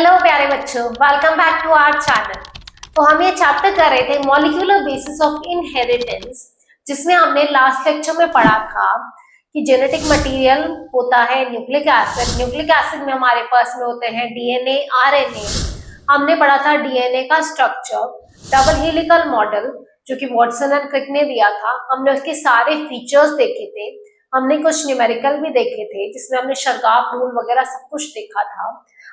Hello प्यारे बच्चों, welcome back to our channel. तो हम ये चैप्टर कर रहे थे मॉलिक्यूलर बेसिस ऑफ इनहेरिटेंस, जिसमें हमने लास्ट लेक्चर में पढ़ा था कि जेनेटिक मटेरियल होता है न्यूक्लिक एसिड। न्यूक्लिक एसिड में हमारे पास में होते हैं डीएनए, आरएनए। हमने पढ़ा था डीएनए का स्ट्रक्चर, डबल हेलिकल मॉडल जो कि वॉटसन एंड क्रिक ने दिया था। हमने उसके सारे फीचर्स देखे थे, हमने कुछ न्यूमेरिकल भी देखे थे जिसमें हमने शर्गाफ रूल वगैरह सब कुछ देखा था।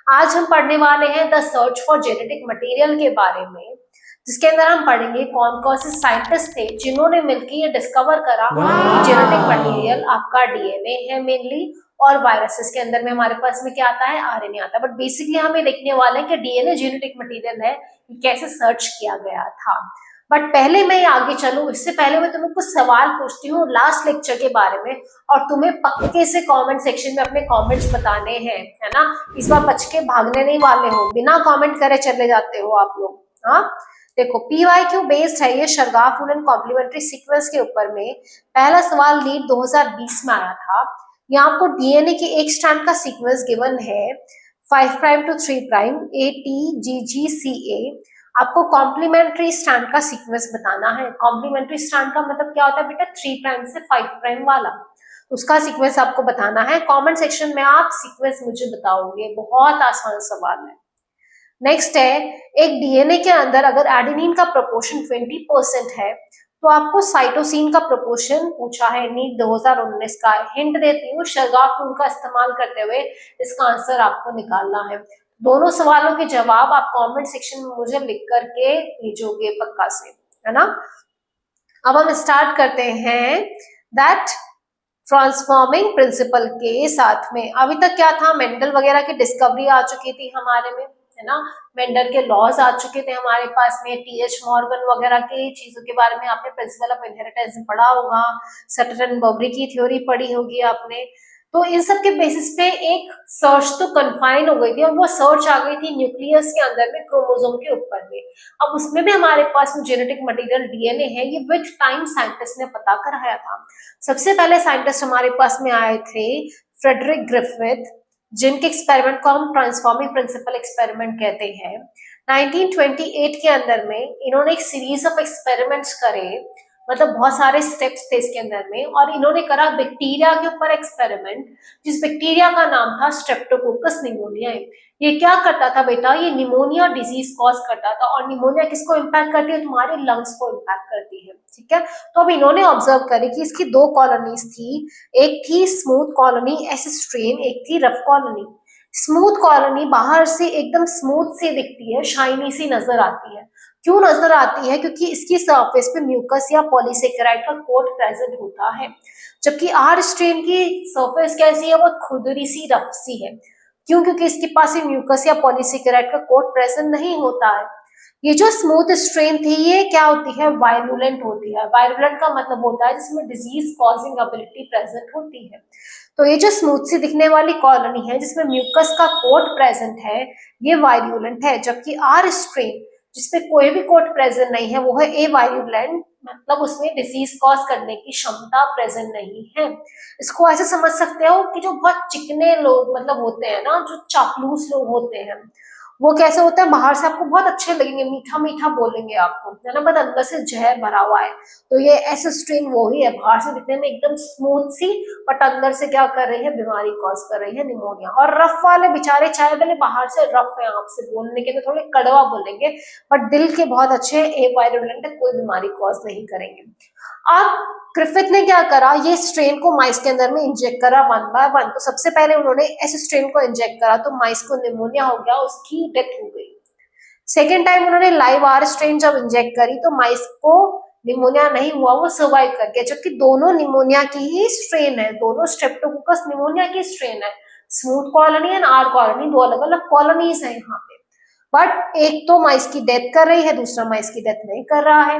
आज हम पढ़ने वाले हैं the search for genetic material के बारे में, जिसके अंदर हम पढ़ेंगे कौन कौन से साइंटिस्ट थे जिन्होंने मिलकर ये डिस्कवर करा कि जेनेटिक मटेरियल आपका डीएनए है मेनली, और वायरसेस के अंदर में हमारे पास में क्या आता है, आरएनए आता है। बट बेसिकली हमें देखने वाले हैं कि डीएनए जेनेटिक मटेरियल है, कैसे सर्च किया गया था। बट पहले मैं आगे चलूं इससे पहले मैं तुम्हें कुछ सवाल पूछती हूँ लास्ट लेक्चर के बारे में, और तुम्हें पक्के से कमेंट सेक्शन में अपने कमेंट्स बताने हैं, है ना। इस बार बच के भागने नहीं वाले हो, बिना कमेंट करे चले जाते हो आप लोग। हाँ देखो, PYQ बेस्ड है ये शर्गाफ रूल एंड कॉम्प्लीमेंट्री सीक्वेंस के ऊपर में। पहला सवाल लीड 2020 में आया था। यहाँ आपको डीएनए के एक स्ट्रैंड का सीक्वेंस गिवन है 5 प्राइम टू 3 प्राइम ATGGCA। आपको कॉम्प्लीमेंट्री स्ट्रैंड का सीक्वेंस बताना है। कॉम्प्लीमेंट्री स्ट्रैंड का मतलब क्या होता है बेटा, 3 प्राइम से 5 प्राइम वाला, उसका सीक्वेंस आपको बताना है। कमेंट सेक्शन में आप सीक्वेंस मुझे बताओगे, बहुत आसान सवाल है। नेक्स्ट है, एक डीएनए के अंदर अगर एडेनिन का प्रोपोर्शन 20% है तो आपको साइटोसिन का प्रोपोर्शन पूछा है, नीट 2019 का। हिंट देती हूँ, शर्गाफ रूल का इस्तेमाल करते हुए इसका आंसर आपको निकालना है। दोनों सवालों के जवाब आप कमेंट सेक्शन में मुझे लिख करके भेजोगे पक्का से, है ना। अब हम स्टार्ट करते हैं दैट ट्रांसफॉर्मिंग प्रिंसिपल के साथ में। अभी तक क्या था, मेंडल वगैरह की डिस्कवरी आ चुकी थी हमारे में, है ना। मेंडल के लॉज आ चुके थे हमारे पास में, TH मॉर्गन वगैरह की चीजों के बारे में आपने प्रिंसिपल ऑफ इनहेरिटेंस पढ़ा होगा, सटरन-बर्बरी की थ्योरी पढ़ी होगी आपने। तो इन सब के बेसिस पे एक सर्च तो कन्फाइन हो गई थी, और वो सर्च आ गई थी न्यूक्लियस के अंदर में, क्रोमोसोम के ऊपर में। अब उसमें भी हमारे पास में जेनेटिक मटेरियल डीएनए है, ये विद टाइम साइंटिस्ट ने पता कराया था। सबसे पहले साइंटिस्ट हमारे पास में आए थे फ्रेडरिक ग्रिफिथ, जिनके एक्सपेरिमेंट को हम ट्रांसफॉर्मिंग प्रिंसिपल एक्सपेरिमेंट कहते हैं। 1928 के अंदर में इन्होंने एक सीरीज ऑफ एक्सपेरिमेंट्स करे, मतलब बहुत सारे स्टेप्स थे इसके अंदर में, और इन्होंने करा बैक्टीरिया के ऊपर एक्सपेरिमेंट, जिस बैक्टीरिया का नाम था स्ट्रेप्टोकोकस निमोनियाe। ये क्या करता था बेटा, ये निमोनिया डिजीज कॉज करता था, और निमोनिया किसको इम्पैक्ट करती है, तुम्हारे लंग्स को इम्पैक्ट करती है, ठीक है। तो अब इन्होंने ऑब्जर्व करी कि इसकी दो कॉलोनीज थी, एक थी स्मूथ कॉलोनी S स्ट्रेन, एक थी रफ कॉलोनी। स्मूथ कॉलोनी बाहर से एकदम स्मूथ सी दिखती है, शाइनी सी नजर आती है। क्यों नजर आती है, क्योंकि इसकी सरफेस पे म्यूकस या पॉलीसेकेराइड का कोट प्रेजेंट होता है। जबकि R स्ट्रेन की सरफेस कैसी है, बहुत खुरदरी सी, रफ सी है। क्यों, क्योंकि इसके पास म्यूकस या पॉलीसेकेराइड का कोट प्रेजेंट नहीं होता है। ये जो स्मूथ स्ट्रेन थी ये क्या होती है, वायरुलेंट होती है। वायरुलेंट का मतलब होता है जिसमें डिजीज कॉजिंग एबिलिटी प्रेजेंट होती है। तो ये जो स्मूथ सी दिखने वाली कॉलोनी है जिसमें म्यूकस का कोट प्रेजेंट है, ये वायरुलेंट है। जबकि R स्ट्रेन जिसपे कोई भी कोट प्रेजेंट नहीं है, वो है एवायरुलेंट, मतलब उसमें डिजीज कॉज करने की क्षमता प्रेजेंट नहीं है। इसको ऐसे समझ सकते हो कि जो बहुत चिकने लोग मतलब होते हैं ना, जो चापलूस लोग होते हैं, वो कैसे होता है, बाहर से आपको बहुत अच्छे लगेंगे, मीठा मीठा बोलेंगे आपको, है ना, बट अंदर से जहर भरा हुआ है। तो ये S स्ट्रेन वो ही है, बाहर से दिखने में एकदम स्मूथ सी, बट अंदर से क्या कर रही है, बीमारी कॉज कर रही है, निमोनिया। और रफ वाले बेचारे चाहे भले बाहर से रफ है, आपसे बोलने के तो थोड़े कड़वा बोलेंगे, बट दिल के बहुत अच्छे, एवायरुलेंट है, कोई बीमारी कॉज नहीं करेंगे। अब ग्रिफिथ ने क्या करा, ये स्ट्रेन को माइस के अंदर में इंजेक्ट करा 1 बाय 1। तो सबसे पहले उन्होंने S स्ट्रेन को इंजेक्ट करा, तो माइस को निमोनिया हो गया, उसकी डेथ हो गई। सेकेंड टाइम उन्होंने लाइव R स्ट्रेन जब इंजेक्ट करी तो माइस को निमोनिया नहीं हुआ, वो सर्वाइव कर गया। जबकि दोनों निमोनिया की ही स्ट्रेन है, दोनों स्ट्रेप्टोकोकस निमोनिया की स्ट्रेन है। Smooth colony and R colony, दो अलग अलग कॉलोनीज है यहाँ पे। बट एक तो माइस की डेथ कर रही है, दूसरा माइस की डेथ नहीं कर रहा है।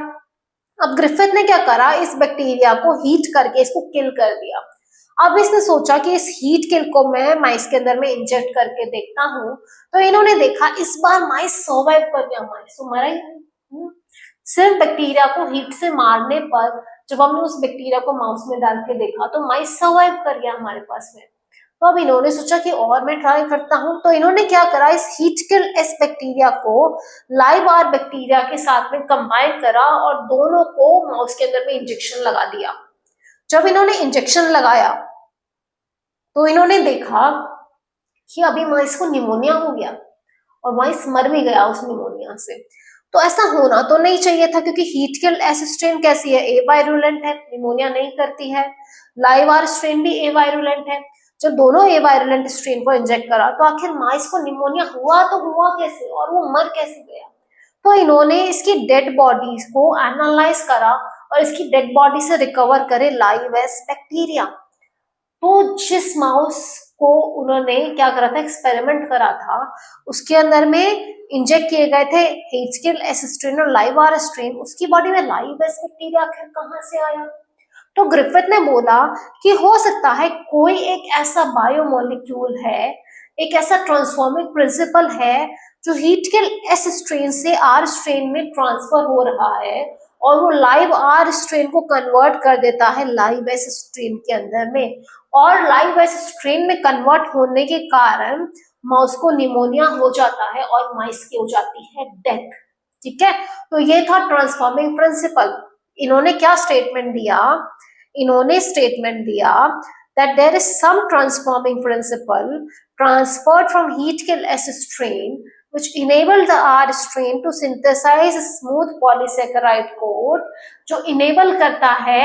अब ग्रिफिथ ने क्या करा, इस बैक्टीरिया को हीट करके इसको किल कर दिया। अब इसने सोचा कि इस हीट किल को मैं माइस के अंदर में इंजेक्ट करके देखता हूँ। तो इन्होंने देखा इस बार माइस सर्वाइव कर गया, माइस तो मरा ही नहीं। सिर्फ बैक्टीरिया को हीट से मारने पर जब हमने उस बैक्टीरिया को माउस में डाल के देखा तो माइस सर्वाइव कर गया हमारे पास में। तो अब इन्होंने सोचा कि और मैं ट्राई करता हूं, तो इन्होंने क्या करा, इस हीट किल एस बैक्टीरिया को लाइव आर बैक्टीरिया के साथ में कंबाइन करा और दोनों को माउस के अंदर में इंजेक्शन लगा दिया। जब इन्होंने इंजेक्शन लगाया तो इन्होंने देखा कि अभी माइस को निमोनिया हो गया और माइस मर भी गया उस निमोनिया से। तो ऐसा होना तो नहीं चाहिए था, क्योंकि हीट किल एस स्ट्रेन कैसी है, ए वायरुलेंट है, निमोनिया नहीं करती है। लाइव आर स्ट्रेन भी ए वायरुलेंट है। जब दोनों ए वायरुलेंट स्ट्रेन को इंजेक्ट करा तो आखिर माइस को निमोनिया हुआ तो हुआ कैसे और वो मर कैसे गया। तो इन्होंने इसकी डेड बॉडीज को एनालाइज करा और इसकी डेड बॉडी से रिकवर करे लाइव एस बैक्टीरिया। तो जिस माउस को उन्होंने क्या करा था, एक्सपेरिमेंट करा था, उसके अंदर में इंजेक्ट किए गए थे हेचकिल एस स्ट्रेन और लाइव आर स्ट्रेन, उसकी बॉडी में लाइव एस बैक्टीरिया आखिर कहां से आया। तो ग्रिफिथ ने बोला कि हो सकता है कोई एक ऐसा बायोमोलिक्यूल है, एक ऐसा ट्रांसफॉर्मिंग प्रिंसिपल है जो हीट किल एस स्ट्रेन से आर स्ट्रेन में ट्रांसफर हो रहा है और वो लाइव आर स्ट्रेन को कन्वर्ट कर देता है लाइव एस स्ट्रेन के अंदर में, और लाइव एस स्ट्रेन में कन्वर्ट होने के कारण माउस को निमोनिया हो जाता है और माइस की हो जाती है डेथ। ठीक है, तो ये था ट्रांसफॉर्मिंग प्रिंसिपल। इन्होंने क्या स्टेटमेंट दिया, इन्होंने स्टेटमेंट दिया that there is some transforming principle transferred from heat kill S strain which enable the R strain to synthesize smooth polysaccharide coat, जो enable करता है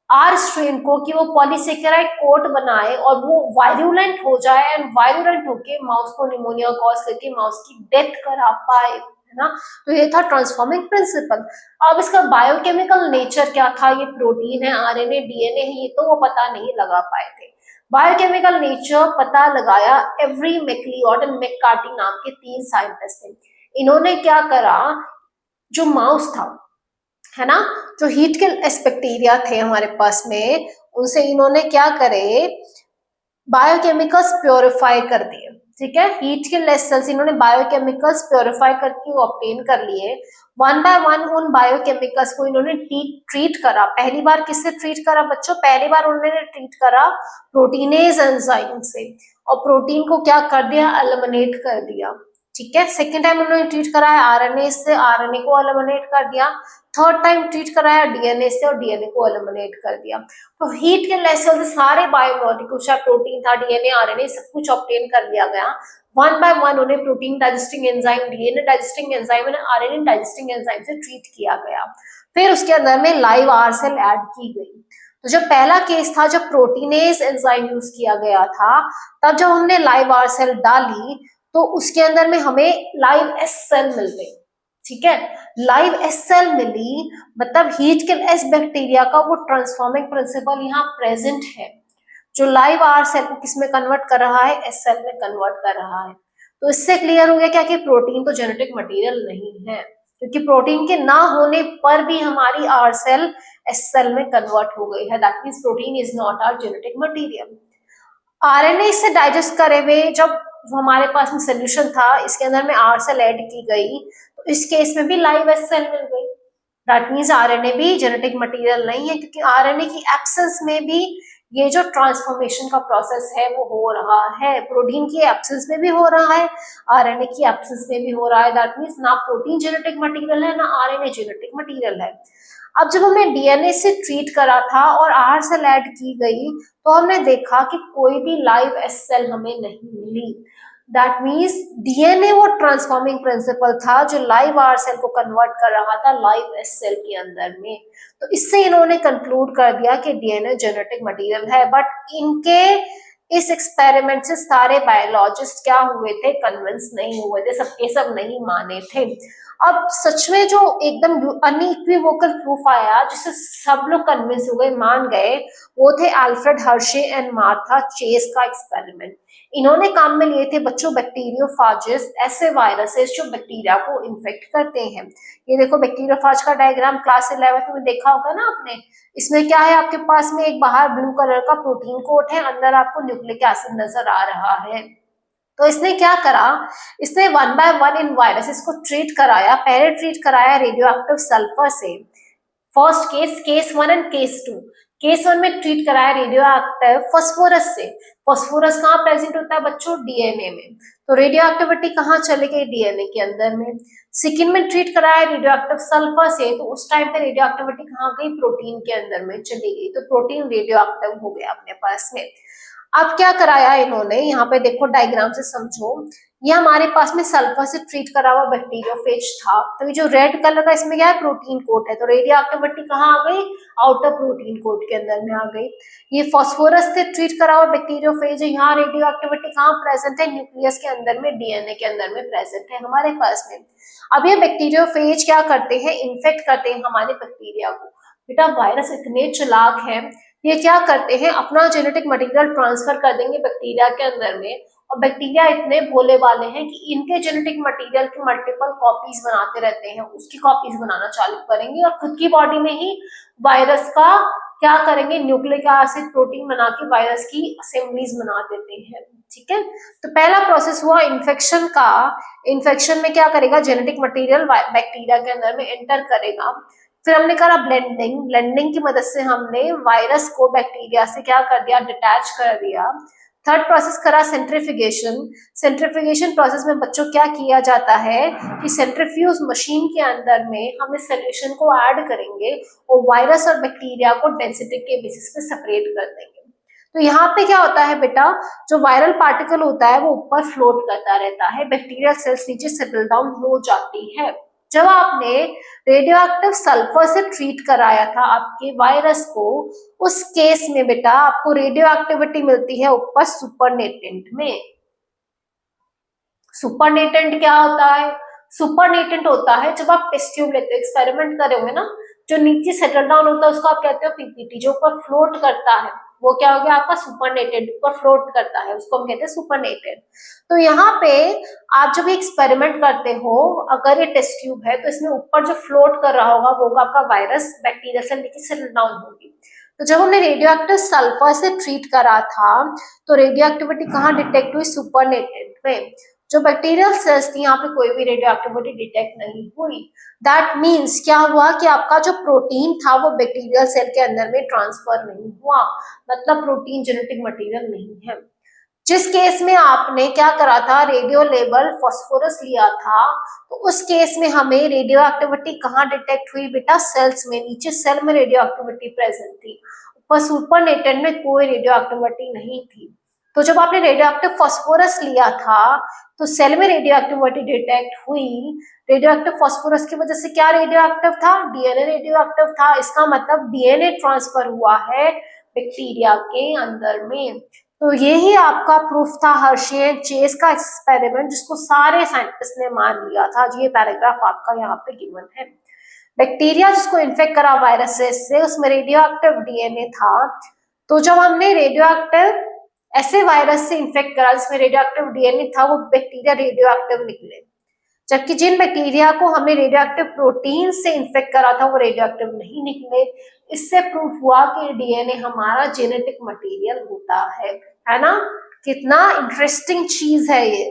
आर स्ट्रेन को कि वो पॉलीसेकेराइड कोट बनाए और वो वायरुलेंट हो जाए एंड वायरुलेंट होके माउस को निमोनिया कॉज करके माउस की डेथ करा पाए, है ना। तो ये था ट्रांसफॉर्मिंग प्रिंसिपल। अब इसका बायोकेमिकल नेचर क्या था, ये प्रोटीन है, आरएनए, डीएनए है, ये तो वो पता नहीं लगा पाए थे। बायोकेमिकल नेचर पता लगाया एवरी मैक्लिओड एंड मैककार्टी नाम के 3 साइंटिस्ट थे। इन्होंने क्या करा, जो माउस था, है ना, जो हीट किल एस बैक्टीरिया थे हमारे पास में, उनसे इन्होंने क्या करे, बायोकेमिकल्स प्योरीफाई कर दिए। ठीक है, हीट किल एस सेल्स इन्होंने बायोकेमिकल्स प्योरीफाई करके ऑब्टेन कर लिए। वन बाय वन उन बायोकेमिकल्स को इन्होंने ट्रीट करा। पहली बार किससे ट्रीट करा बच्चों, पहली बार उन्होंने ट्रीट करा प्रोटीनेज एंजाइम से, और प्रोटीन को क्या कर दिया, एलिमिनेट कर दिया। ठीक है, सेकेंड टाइम उन्होंने ट्रीट कराया आरएनए से, आरएनए को एलिमिनेट कर दिया। थर्ड टाइम ट्रीट कराया डीएनए से और डीएनए को एलिमिनेट कर दिया। तो हीट के लेवल से सारे बायोमोलिक्यूल्स, चाहे प्रोटीन था, डीएनए, आरएनए, सब कुछ ऑब्टेन कर लिया गया। वन बाय वन उन्हें protein digesting enzyme, DNA digesting enzyme और आरएनए डाइजेस्टिंग एंजाइम से ट्रीट किया गया। फिर उसके अंदर में लाइव आर सेल ऐड की गई। तो जब पहला केस था जब प्रोटीनेज एंजाइम यूज किया गया था, तब जब हमने लाइव आर सेल डाली तो उसके अंदर में हमें लाइव एस सेल मिल गई। ठीक है, लाइव एस सेल मिली, मतलब हीट किल एस बैक्टीरिया का वो ट्रांसफॉर्मिंग प्रिंसिपल यहाँ प्रेजेंट है, जो लाइव आर सेल को किसमें कन्वर्ट कर रहा है, एस सेल में कन्वर्ट कर रहा है। तो इससे क्लियर हो गया क्या कि प्रोटीन तो जेनेटिक मटेरियल नहीं है, क्योंकि प्रोटीन के ना होने पर भी हमारी आर सेल एस सेल में कन्वर्ट हो गई है। That means protein is not our genetic material. RNA इससे डाइजेस्ट करे हुए जब हमारे पास में सोल्यूशन था, इसके अंदर में आर सेल ऐड की गई, तो इस केस में भी लाइव एस सेल मिल गई। दैट मीन्स आरएनए भी जेनेटिक मटेरियल नहीं है, क्योंकि आरएनए की एब्सेंस में भी ये जो ट्रांसफॉर्मेशन का प्रोसेस है वो हो रहा है। प्रोटीन की एब्सेंस में भी हो रहा है, आरएनए की एब्सेंस में भी हो रहा है। दैट मीन्स ना प्रोटीन जेनेटिक मटेरियल है, ना आरएनए जेनेटिक मटेरियल है। अब जब हमने डीएनए से ट्रीट करा था और आर सेल ऐड की गई, तो हमने देखा कि कोई भी लाइव एस सेल हमें नहीं मिली। दैट मीन्स डीएनए वो ट्रांसफॉर्मिंग प्रिंसिपल था जो लाइव आर सेल को कन्वर्ट कर रहा था लाइव एस सेल के अंदर में। तो इससे इन्होंने कंक्लूड कर दिया कि डीएनए जेनेटिक मटेरियल है। बट इनके इस एक्सपेरिमेंट से सारे बायोलॉजिस्ट क्या हुए थे, कन्विंस नहीं हुए थे, सबके सब नहीं माने थे। अब सच में जो एकदम अनइक्विवोकल प्रूफ आया जिससे सब लोग कन्विंस हो गए, मान गए, वो थे Alfred Hershey and Martha Chase का एक्सपेरिमेंट। इन्होंने काम में लिए थे बच्चों बैक्टीरियोफाजेस, ऐसे वायरसेस जो बैक्टीरिया को इन्फेक्ट करते हैं। ये देखो बैक्टीरियोफाज का डायग्राम क्लास 11 में देखा होगा ना आपने। इसमें क्या है, आपके पास में एक बाहर ब्लू कलर का प्रोटीन कोट है, अंदर आपको न्यूक्लिक एसिड नजर आ रहा है। तो इसने क्या करा, इसने one by one in viruses को ट्रीट कराया। पहले ट्रीट कराया रेडियो एक्टिव सल्फर से, first case, case 1 and case 2। Case 1 में ट्रीट कराया रेडियो एक्टिव फास्फोरस से। फास्फोरस कहाँ प्रेजेंट होता है बच्चों? डीएनए में। तो रेडियो एक्टिविटी कहाँ चली गई? डीएनए के अंदर में। सेकेंड में ट्रीट कराया रेडियो एक्टिव सल्फर से, तो उस टाइम पे रेडियो एक्टिविटी कहाँ गई? प्रोटीन के अंदर में चली गई। तो प्रोटीन रेडियो एक्टिव हो गया अपने पास में। अब क्या कराया इन्होंने, यहाँ पे देखो डायग्राम से समझो, ये हमारे पास में सल्फर से ट्रीट करा हुआ बैक्टीरियोफेज था। तो ये जो रेड कलर का इसमें क्या है? प्रोटीन कोट है। तो रेडियो एक्टिविटी कहाँ आ गई? आउटर प्रोटीन कोट के अंदर में आ गई। ये फास्फोरस से ट्रीट करा हुआ बैक्टीरियोफेज है, यहाँ रेडियो एक्टिविटी कहाँ प्रेजेंट है? न्यूक्लियस के अंदर में, डीएनए के अंदर में प्रेजेंट है हमारे पास में। अब ये बैक्टीरियोफेज क्या करते हैं? इन्फेक्ट करते हैं हमारे बैक्टीरिया को। बेटा वायरस इतने चालाक हैं, ये क्या करते हैं? अपना जेनेटिक मटेरियल ट्रांसफर कर देंगे बैक्टीरिया के अंदर में, और बैक्टीरिया इतने भोले वाले हैं कि इनके जेनेटिक मटेरियल की मल्टीपल कॉपीज बनाते रहते हैं, उसकी कॉपीज बनाना चालू करेंगे और खुद की बॉडी में ही वायरस का क्या करेंगे? न्यूक्लिक एसिड प्रोटीन बना के वायरस की असेंबलीज बना देते हैं। ठीक है, तो पहला प्रोसेस हुआ इन्फेक्शन का। इन्फेक्शन में क्या करेगा? जेनेटिक मटेरियल बैक्टीरिया के अंदर में एंटर करेगा। फिर हमने करा ब्लेंडिंग। ब्लेंडिंग की मदद से हमने वायरस को बैक्टीरिया से क्या कर दिया? डिटैच कर दिया। थर्ड प्रोसेस करा सेंट्रीफ्यूगेशन। सेंट्रीफ्यूगेशन प्रोसेस में बच्चों क्या किया जाता है कि सेंट्रीफ्यूज मशीन के अंदर में हम इस सोल्यूशन को ऐड करेंगे और वायरस और बैक्टीरिया को डेंसिटी के बेसिस पे सेपरेट कर देंगे। तो यहाँ पे क्या होता है बेटा? जो वायरल पार्टिकल होता है वो ऊपर फ्लोट करता रहता है, बैक्टीरियल सेल्स नीचे सेटल डाउन हो जाती है। जब आपने रेडियो एक्टिव सल्फर से ट्रीट कराया था आपके वायरस को, उस केस में बेटा आपको रेडियो एक्टिविटी मिलती है ऊपर सुपरनेटेंट में। सुपरनेटेंट क्या होता है? सुपरनेटेंट होता है जब आप टेस्ट ट्यूब लेते हो, एक्सपेरिमेंट करे होंगे ना, जो नीचे सेटल डाउन होता है उसको आप कहते हो पीपीटी। जो ऊपर फ्लोट करता है वो क्या हो गया? आपका सुपरनेटेंट। ऊपर फ्लोट करता है उसको हम कहते हैं सुपरनेटेंट। तो यहाँ पे आप जब एक्सपेरिमेंट करते हो, अगर ये टेस्ट ट्यूब है तो इसमें ऊपर जो फ्लोट कर रहा होगा वो आपका वायरस बैक्टीरिया से नीचे सेटल डाउन होगी। तो जब हमने रेडियो एक्टिव सल्फर से ट्रीट करा था तो रेडियो एक्टिविटी कहाँ डिटेक्ट हुई? सुपरनेटेंट में। जो बैक्टीरियल सेल्स थी यहाँ पे कोई भी रेडियो एक्टिविटी डिटेक्ट नहीं हुई। दैट मीन्स क्या हुआ कि आपका जो प्रोटीन था वो बैक्टीरियल सेल के अंदर में ट्रांसफर नहीं हुआ, मतलब प्रोटीन जेनेटिक मटेरियल नहीं है। जिस केस में आपने क्या करा था? रेडियो लेबल फास्फोरस लिया था, तो उस केस में हमें रेडियो एक्टिविटी कहाँ डिटेक्ट हुई बेटा? सेल्स में। नीचे सेल में रेडियो एक्टिविटी प्रेजेंट थी, ऊपर सुपरनेटेंट में कोई रेडियो एक्टिविटी नहीं थी। तो जब आपने रेडियो एक्टिव फास्फोरस लिया था तो सेल में रेडियो एक्टिविटी डिटेक्ट हुई। रेडियो एक्टिव फास्फोरस की वजह से क्या रेडियो एक्टिव था? डीएनए रेडियो एक्टिव था। इसका मतलब डीएनए ट्रांसफर हुआ है बैक्टीरिया के अंदर में। तो यही आपका प्रूफ था हर्शी एंड चेस का एक्सपेरिमेंट, जिसको सारे साइंटिस्ट ने मान लिया था। ये पैराग्राफ आपका यहाँ पे गिवन है। बैक्टीरिया जिसको इन्फेक्ट करा वायरसेस से, उसमें रेडियो एक्टिव डीएनए था। तो जब हमने रेडियो एक्टिव ऐसे वायरस से इन्फेक्ट करा जिसमें रेडियो एक्टिव डीएनए था, वो बैक्टीरिया रेडियो एक्टिव निकले। जबकि जिन बैक्टीरिया को हमने रेडियो एक्टिव प्रोटीन से इन्फेक्ट करा था वो रेडियो एक्टिव नहीं निकले। इससे प्रूफ हुआ कि डीएनए हमारा जेनेटिक मटेरियल होता है ना? कितना इंटरेस्टिंग चीज है ये।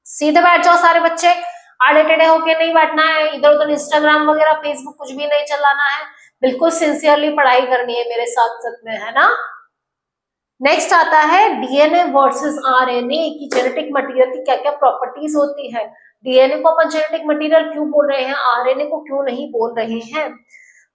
सीधे बैठ जाओ सारे बच्चे, आड़े टेढ़े होके नहीं बैठना है, इधर उधर इंस्टाग्राम वगैरह फेसबुक कुछ भी नहीं चलाना है, बिल्कुल सिंसियरली पढ़ाई करनी है मेरे साथ साथ में, है ना? नेक्स्ट आता है डीएनए वर्सेस आरएनए की जेनेटिक मटेरियल की क्या क्या प्रॉपर्टीज होती है। डीएनए को अपन जेनेटिक मटेरियल क्यों बोल रहे हैं, आरएनए को क्यों नहीं बोल रहे हैं?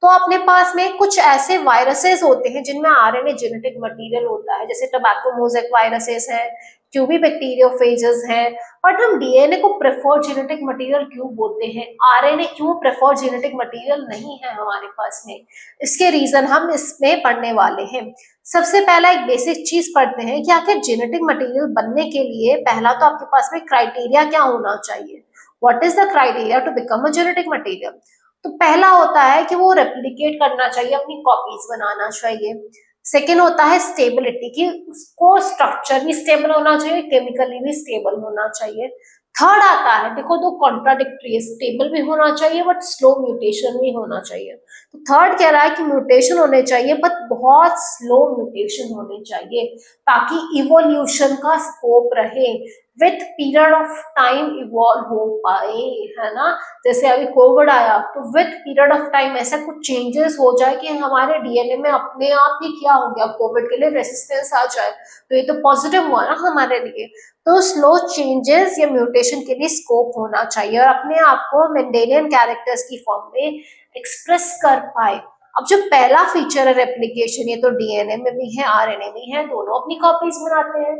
तो अपने पास में कुछ ऐसे वायरसेस होते हैं जिनमें आरएनए जेनेटिक मटेरियल होता है, जैसे टोबैको मोज़ेक वायरसेस हैं, क्यूबी बैक्टीरियोफेजेस हैं। बट हम डीएनए को प्रेफर्ड जेनेटिक मटेरियल क्यों बोलते हैं, आरएनए क्यों प्रेफर्ड जेनेटिक मटेरियल नहीं है हमारे पास में? इसके रीजन हम इसमें पढ़ने वाले हैं। सबसे पहला एक बेसिक चीज पढ़ते हैं कि आखिर जेनेटिक मटेरियल बनने के लिए पहला तो आपके पास में क्राइटेरिया क्या होना चाहिए। What is the criteria to become a genetic material? तो पहला होता है कि वो रेप्लिकेट करना चाहिए, अपनी कॉपीज बनाना चाहिए। सेकेंड होता है स्टेबिलिटी, कि उसको स्ट्रक्चर भी स्टेबल होना चाहिए, केमिकली भी स्टेबल होना चाहिए। थर्ड आता है, देखो दो कॉन्ट्राडिक्टरी है, स्टेबल भी होना चाहिए बट स्लो म्यूटेशन भी होना चाहिए। तो थर्ड कह रहा है कि म्यूटेशन होने चाहिए बट बहुत स्लो म्यूटेशन होने चाहिए, ताकि इवोल्यूशन का स्कोप रहे, with period of time evolve हो पाए, है ना। जैसे अभी कोविड आया तो विथ पीरियड ऑफ टाइम ऐसा कुछ चेंजेस हो जाए कि हमारे डीएनए में अपने आप ही क्या हो गया, कोविड के लिए रेसिस्टेंस आ जाए, तो ये तो पॉजिटिव हुआ ना हमारे लिए। तो स्लो चेंजेस या म्यूटेशन के लिए स्कोप होना चाहिए और अपने आप को मेंडेलियन कैरेक्टर्स की फॉर्म में एक्सप्रेस कर पाए। अब जो पहला फीचर है रेप्लिकेशन, ये तो डीएनए में भी है आरएनए में है, दोनों अपनी कॉपीज बनाते हैं।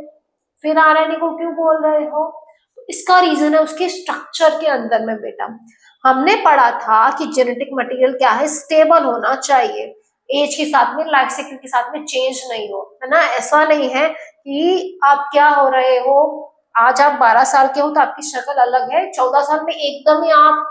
फिर आरएनए को क्यों बोल रहे हो, तो इसका रीजन है उसके स्ट्रक्चर के अंदर में बेटा। हमने पढ़ा था कि जेनेटिक मटेरियल क्या है, स्टेबल होना चाहिए, एज के साथ में, लाइफ साइकिल के साथ में चेंज नहीं हो, है ना। ऐसा नहीं है कि आप क्या हो रहे हो, आज आप 12 साल के हो तो आपकी शक्ल अलग है, 14 साल में एकदम ही आप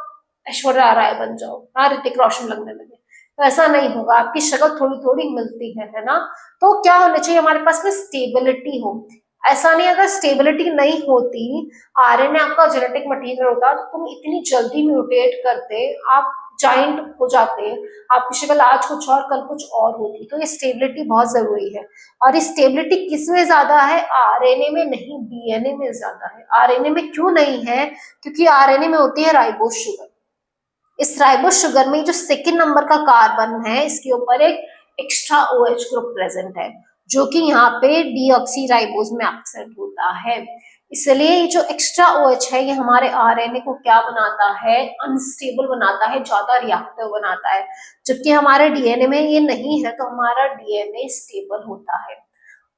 ऐश्वर्या राय बन जाओ, हाँ, ऋतिक रोशन लगने लगे, तो ऐसा नहीं होगा, आपकी शक्ल थोड़ी थोड़ी मिलती है ना। तो क्या होना चाहिए हमारे पास में, स्टेबिलिटी हो। ऐसा नहीं, अगर स्टेबिलिटी नहीं होती, आरएनए आपका जेनेटिक मटेरियल होता तो तुम इतनी जल्दी म्यूटेट करते, आप जाइंट हो जाते, आपकी शक्ल आज कुछ और कल कुछ और होती। तो ये स्टेबिलिटी बहुत जरूरी है, और ये स्टेबिलिटी किसमें ज्यादा है, आरएनए में नहीं, डीएनए में ज्यादा है। आरएनए में क्यों नहीं है, क्योंकि आरएनए में होती है राइबोस शुगर। इस राइबोस शुगर में जो सेकेंड नंबर का कार्बन है, इसके ऊपर एक एक्स्ट्रा ओएच ग्रुप प्रेजेंट है, जो कि यहाँ पे डीऑक्सीराइबोज में एब्सेंट होता है। इसलिए ये जो एक्स्ट्रा ओएच है, ये हमारे आरएनए को क्या बनाता है, अनस्टेबल बनाता है, ज्यादा रिएक्टिव बनाता है। जबकि हमारे डीएनए में ये नहीं है, तो हमारा डीएनए स्टेबल होता है।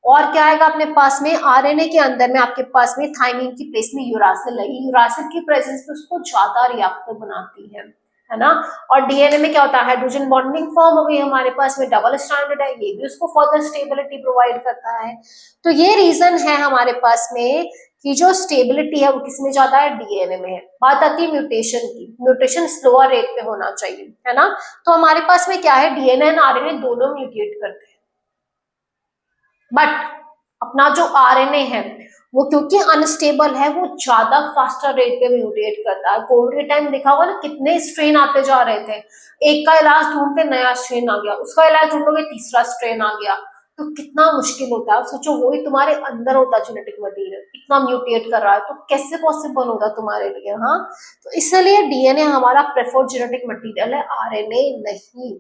और क्या आएगा अपने पास में, आरएनए के अंदर में आपके पास में थाइमिन की प्लेस में यूरासिल है, यूरासिल की प्रेजेंस में उसको ज्यादा रिएक्टिव बनाती है ना। और डीएनए में क्या होता है, हाइड्रोजन बॉन्डिंग फॉर्म हो गई हमारे पास में, डबल स्ट्रैंडेड है, ये भी उसको फर्दर स्टेबिलिटी प्रोवाइड करता है। तो ये रीजन है हमारे पास में कि जो स्टेबिलिटी है वो किसमें ज्यादा है, डीएनए में है। बात आती है म्यूटेशन की, म्यूटेशन स्लोअर रेट पे होना चाहिए, है ना। तो हमारे पास में क्या है, डीएनए एंड आरएनए दोनों म्यूटेट करते हैं, बट अपना जो आरएनए है वो क्योंकि अनस्टेबल है, वो ज्यादा फास्टर रेट पे म्यूटेट करता है। कोविड के टाइम देखा होगा ना, कितने स्ट्रेन आते जा रहे थे, एक का इलाज ढूंढते नया स्ट्रेन आ गया, उसका इलाज ढूंढोगे तीसरा स्ट्रेन आ गया, तो कितना मुश्किल होता है। सोचो वही तुम्हारे अंदर होता है जेनेटिक मटेरियल, इतना म्यूटेट कर रहा है, तो कैसे पॉसिबल होगा तुम्हारे लिए, हाँ। तो इसलिए डीएनए हमारा प्रेफर्ड जेनेटिक मटेरियल है, आरएनए नहीं।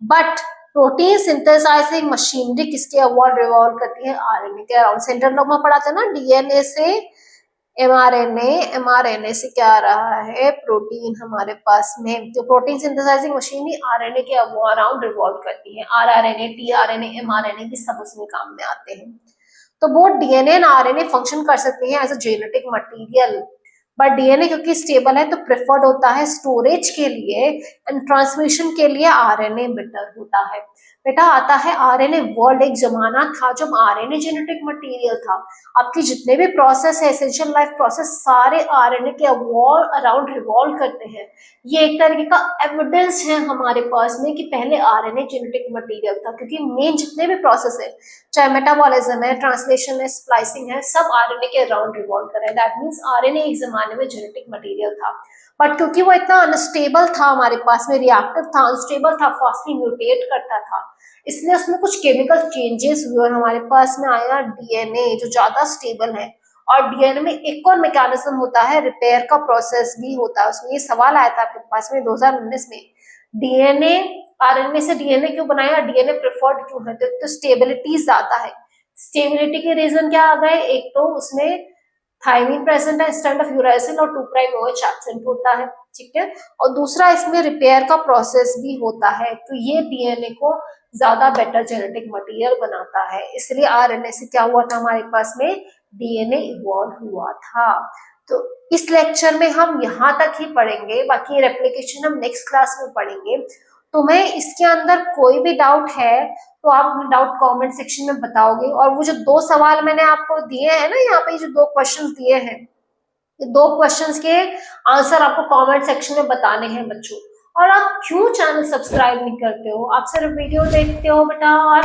बट प्रोटीन सिंथेसाइजिंग मशीनरी किसके अराउंड रिवॉल्व करती है, आरएनए के अराउंड। सेंट्रल डॉगमा पढ़ा था ना, डीएनए से एमआरएनए, एमआरएनए से क्या आ रहा है, प्रोटीन। हमारे पास में जो प्रोटीन सिंथेसाइजिंग मशीनरी आरएनए के अराउंड रिवॉल्व करती है, आरआरएनए, टीआरएनए, एमआरएनए भी सब उसमें काम में आते हैं। तो both DNA and RNA function कर सकते हैं as a genetic material, but DNA क्योंकि स्टेबल है तो प्रेफर्ड होता है स्टोरेज के लिए, एंड ट्रांसमिशन के लिए आरएनए बेटर होता है। बेटा आता है आरएनए वर्ल्ड, एक जमाना था जब आरएनए जेनेटिक मटेरियल था। आपके जितने भी प्रोसेस है, एसेंशियल लाइफ प्रोसेस, सारे आरएनए के अराउंड रिवॉल्व करते हैं। ये एक तरीके का एविडेंस है हमारे पास में कि पहले आरएनए जेनेटिक मटेरियल था, क्योंकि मेन जितने भी प्रोसेस है, चाहे मेटाबॉलिज्म है, ट्रांसलेशन है, स्प्लाइसिंग है, सब आरएनए के अराउंड रिवॉल्व कर रहे हैं। दैट मींस आरएनए एक जमाने में जेनेटिक मटेरियल था, बट क्योंकि वो इतना अनस्टेबल था, हमारे पास में रिएक्टिव था, अनस्टेबल था, फास्टली म्यूटेट करता था, इसलिए उसमें कुछ केमिकल चेंजेस हुए और हमारे पास में आया डीएनए जो ज्यादा स्टेबल है। और डीएनए में एक और मैकेनिज्म होता है, रिपेयर का प्रोसेस भी होता है उसमें। ये सवाल आया था आपके पास में 2019 में, डीएनए आरएनए से डीएनए क्यों बनाया, डीएनए प्रेफर्ड क्यों है, तो स्टेबिलिटी ज्यादा है। स्टेबिलिटी के रीजन क्या आ गए, एक तो उसमें थायमिन प्रेजेंट है इंस्टेड ऑफ यूरासिल, और 2' OH एब्सेंट होता है, ठीक है। और दूसरा इसमें रिपेयर का प्रोसेस भी होता है, तो ये डीएनए को ज्यादा बेटर जेनेटिक मटेरियल बनाता है। इसलिए आरएनए से क्या हुआ था, हमारे पास में डीएनए इवॉल्व हुआ था। तो इस लेक्चर में हम यहाँ तक ही पढ़ेंगे, बाकी रेप्लिकेशन हम नेक्स्ट क्लास में पढ़ेंगे। तुम्हें इसके अंदर कोई भी डाउट है तो आप अपने डाउट कमेंट सेक्शन में बताओगे। और वो जो 2 सवाल मैंने आपको दिए हैं ना, यहाँ पे जो 2 क्वेश्चंस दिए हैं, ये 2 क्वेश्चंस के आंसर आपको कमेंट सेक्शन में बताने हैं बच्चों। और आप क्यों चैनल सब्सक्राइब नहीं करते हो, आप सिर्फ वीडियो देखते हो बेटा और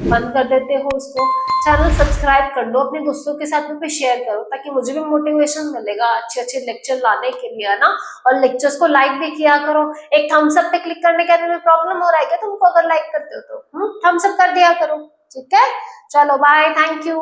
बंद कर देते हो उसको। चैनल सब्सक्राइब कर लो, अपने दोस्तों के साथ में भी शेयर करो, ताकि मुझे भी मोटिवेशन मिलेगा अच्छे अच्छे लेक्चर लाने के लिए, है ना। और लेक्चर्स को लाइक भी किया करो। एक थम्स अप पे क्लिक करने के बाद में प्रॉब्लम हो रहा है क्या तुमको, अगर लाइक करते हो तो थम्स अप कर दिया करो, ठीक है। चलो बाय, थैंक यू।